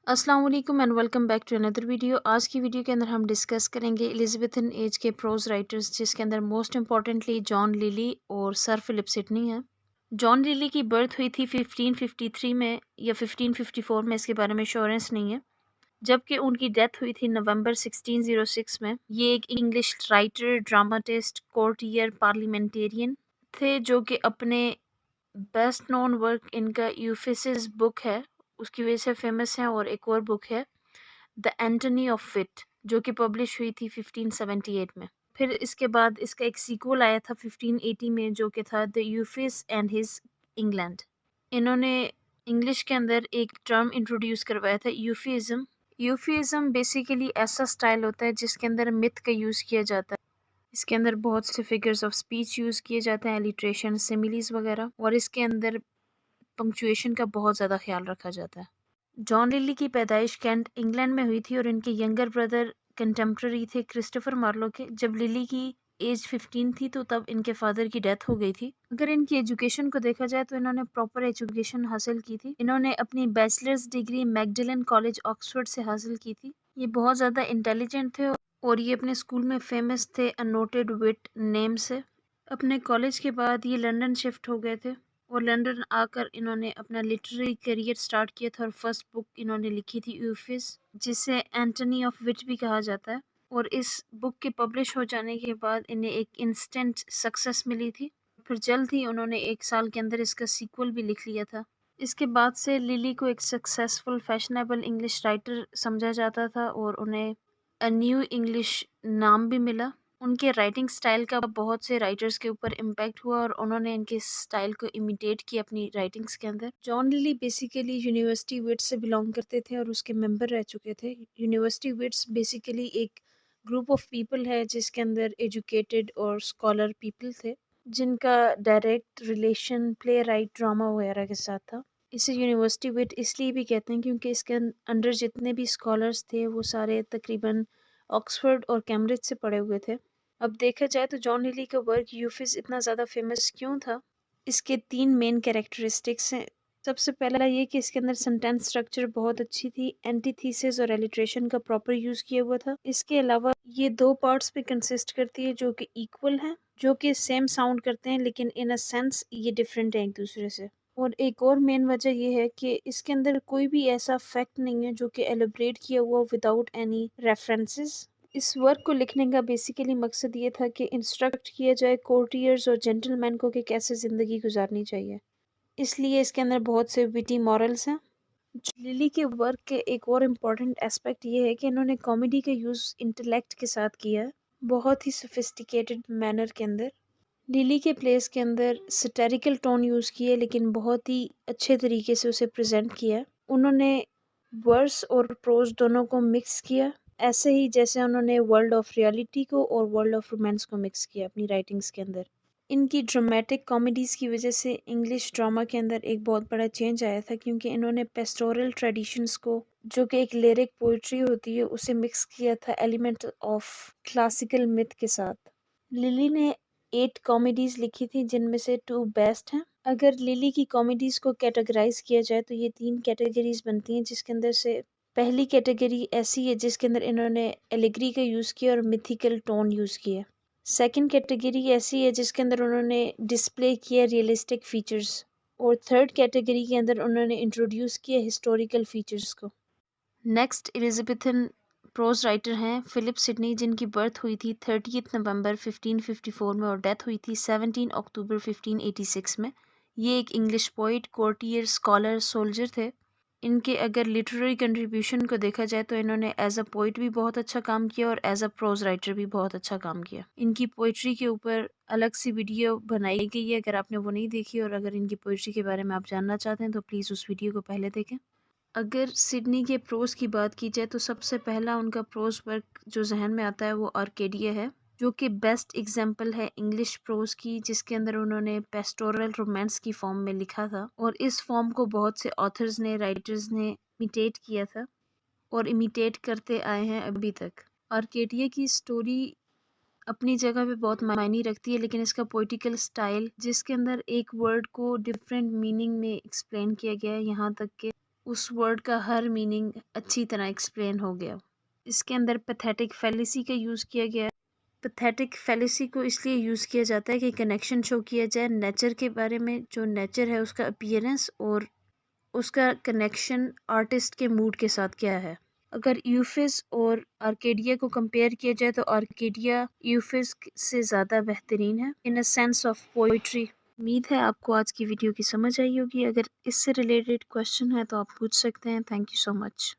अस्सलाम वालेकुम and welcome back to another video. आज की वीडियो के अंदर हम डिस्कस करेंगे एलिजाबेथन एज के प्रोज राइटर्स, जिसके अंदर मोस्ट इम्पॉर्टेंटली जॉन लिली और सर फिलिप सिडनी है। जॉन लिली की बर्थ हुई थी 1553 में या 1554 में, इसके बारे में श्योरेंस नहीं है, जबकि उनकी डेथ हुई थी नवंबर 1606 में। ये एक English writer, dramatist, courtier, parliamentarian थे, जो कि अपने बेस्ट नोन वर्क इनका यूफिसिस बुक है, उसकी वजह से फेमस है। और एक और बुक है द एंटनी ऑफ विट, जो कि पब्लिश हुई थी 1578 में। फिर इसके बाद इसका एक सीक्वल आया था 1580 में, जो कि था द यूफिस एंड हिज इंग्लैंड। इन्होंने इंग्लिश के अंदर एक टर्म इंट्रोड्यूस करवाया था, यूफिज्म। यूफिज्म बेसिकली ऐसा स्टाइल होता है जिसके अंदर मिथ का यूज़ किया जाता है। इसके अंदर बहुत से फिगर्स ऑफ स्पीच यूज़ किए जाते हैं, एलिट्रेशन, सिमिलीज वगैरह, और इसके अंदर पंक्चुएशन का बहुत ज़्यादा ख्याल रखा जाता है। जॉन लिली की पैदाइश कैंट, इंग्लैंड में हुई थी और इनके यंगर ब्रदर कंटेम्प्रेरी थे क्रिस्टोफर मार्लो के। जब लिली की एज 15 थी तो तब इनके फादर की डेथ हो गई थी। अगर इनकी एजुकेशन को देखा जाए तो इन्होंने प्रॉपर एजुकेशन हासिल की थी। इन्होंने अपनी बैचलर्स डिग्री मैगडलन कॉलेज ऑक्सफोर्ड से हासिल की थी। ये बहुत ज़्यादा इंटेलिजेंट थे और ये अपने स्कूल में फेमस थे अ नोटेड विट नेम से। अपने कॉलेज के बाद ये लंदन शिफ्ट हो गए थे और लंदन आकर इन्होंने अपना लिटरेरी करियर स्टार्ट किया था और फर्स्ट बुक इन्होंने लिखी थी यूफिस, जिसे एंटनी ऑफ विट भी कहा जाता है। और इस बुक के पब्लिश हो जाने के बाद इन्हें एक इंस्टेंट सक्सेस मिली थी। फिर जल्द ही उन्होंने 1 साल के अंदर इसका सीक्वल भी लिख लिया था। इसके बाद से लिली को एक सक्सेसफुल फैशनेबल इंग्लिश राइटर समझा जाता था और उन्हें अ न्यू इंग्लिश नाम भी मिला। उनके राइटिंग स्टाइल का बहुत से राइटर्स के ऊपर इम्पैक्ट हुआ और उन्होंने इनके स्टाइल को इमिटेट किया अपनी राइटिंग्स के अंदर। John Lyly basically University Wits से बिलोंग करते थे और उसके मेंबर रह चुके थे। यूनिवर्सिटी विट्स बेसिकली एक ग्रुप ऑफ पीपल है जिसके अंदर एजुकेटेड और स्कॉलर पीपल थे, जिनका direct relation playwright drama वगैरह के साथ था। इसे यूनिवर्सिटी विट इसलिए भी कहते हैं क्योंकि इसके अंदर जितने भी स्कॉलर्स थे वो सारे तकरीबन ऑक्सफोर्ड और कैम्ब्रिज से पढ़े हुए थे। अब देखा जाए तो जॉन लिली का वर्क यूफिस इतना ज़्यादा फेमस क्यों था? इसके 3 मेन कैरेक्टरिस्टिक्स हैं। सबसे पहला ये कि इसके अंदर सेंटेंस स्ट्रक्चर बहुत अच्छी थी, एंटीथीसिस और एलिट्रेशन का प्रॉपर यूज़ किया हुआ था। इसके अलावा ये 2 पार्ट्स पे कंसिस्ट करती है जो कि इक्वल हैं, जो कि सेम साउंड करते हैं, लेकिन इन अ सेंस ये डिफरेंट है एक दूसरे से। और एक और मेन वजह ये है कि इसके अंदर कोई भी ऐसा फैक्ट नहीं है जो कि एलिब्रेट किया हुआ विदाउट एनी रेफरेंसेस। इस वर्क को लिखने का बेसिकली मकसद ये था कि इंस्ट्रक्ट किया जाए कोर्टियर्स और जेंटलमैन को कि कैसे ज़िंदगी गुजारनी चाहिए। इसलिए इसके अंदर बहुत से विटी मॉरल्स हैं। लिली के वर्क के एक और इम्पॉर्टेंट एस्पेक्ट ये है कि इन्होंने कॉमेडी का यूज़ इंटेलेक्ट के साथ किया है, बहुत ही सोफिस्टिकेटेड मैनर के अंदर। लिली के प्लेस के अंदर सटेरिकल टोन यूज़ किया लेकिन बहुत ही अच्छे तरीके से उसे प्रेजेंट किया। उन्होंने वर्स और प्रोज दोनों को मिक्स किया, ऐसे ही जैसे उन्होंने वर्ल्ड ऑफ रियलिटी को और वर्ल्ड ऑफ रोमांस को मिक्स किया अपनी राइटिंग्स के अंदर। इनकी ड्रामेटिक कॉमेडीज़ की वजह से इंग्लिश ड्रामा के अंदर एक बहुत बड़ा चेंज आया था, क्योंकि इन्होंने पेस्टोरल ट्रेडिशंस को, जो कि एक लिरिक पोइट्री होती है, उसे मिक्स किया था एलिमेंट ऑफ क्लासिकल मिथ के साथ। लिली ने 8 कॉमेडीज़ लिखी थी जिनमें से 2 बेस्ट हैं। अगर लिली की कॉमेडीज़ को कैटेगराइज किया जाए तो ये 3 कैटेगरीज बनती हैं, जिसके अंदर से पहली कैटेगरी ऐसी है जिसके अंदर इन्होंने एलिग्री का यूज़ किया और मिथिकल टोन यूज़ किया। सेकंड कैटेगरी ऐसी है जिसके अंदर उन्होंने डिस्प्ले किया रियलिस्टिक फीचर्स, और थर्ड कैटेगरी के अंदर उन्होंने इंट्रोड्यूस किया हिस्टोरिकल फीचर्स को। नेक्स्ट एलिजाबेथन प्रोज राइटर हैं फिलिप सिडनी, जिनकी बर्थ हुई थी 30 नवंबर 1554 में और डेथ हुई थी 17 अक्टूबर 1586 में। ये एक English poet, courtier, scholar, soldier थे। इनके अगर लिटरेरी कंट्रीब्यूशन को देखा जाए तो इन्होंने एज अ पोइट भी बहुत अच्छा काम किया और एज अ प्रोज राइटर भी बहुत अच्छा काम किया। इनकी पोइट्री के ऊपर अलग सी वीडियो बनाई गई है, अगर आपने वो नहीं देखी और अगर इनकी पोइट्री के बारे में आप जानना चाहते हैं तो प्लीज़ उस वीडियो को पहले देखें। अगर सिडनी के प्रोज की बात की जाए तो सबसे पहला उनका प्रोज वर्क जो जहन में आता है वो आर्केडिया है, जो कि बेस्ट एग्जाम्पल है इंग्लिश प्रोज की, जिसके अंदर उन्होंने पेस्टोरल रोमांस की फॉर्म में लिखा था और इस फॉर्म को बहुत से ऑथर्स ने, राइटर्स ने इमिटेट किया था और इमिटेट करते आए हैं अभी तक। आर्केडिया की स्टोरी अपनी जगह पे बहुत मायने रखती है, लेकिन इसका पोइटिकल स्टाइल, जिसके अंदर एक वर्ड को डिफरेंट मीनिंग में एक्सप्लेन किया गया है, यहाँ तक कि उस वर्ड का हर मीनिंग अच्छी तरह एक्सप्लेन हो गया। इसके अंदर पैथेटिक फैलेसी का यूज़ किया गया है। पैथेटिक फैलेसी को इसलिए यूज़ किया जाता है कि कनेक्शन शो किया जाए नेचर के बारे में, जो नेचर है उसका अपीयरेंस और उसका कनेक्शन आर्टिस्ट के मूड के साथ क्या है। अगर यूफिस और आर्केडिया को कंपेयर किया जाए तो आर्केडिया यूफिस से ज़्यादा बेहतरीन है इन अ सेंस ऑफ पोइट्री। उम्मीद है आपको आज की वीडियो की समझ आई होगी। अगर इससे रिलेटेड क्वेश्चन है तो आप पूछ सकते हैं। Thank you so much.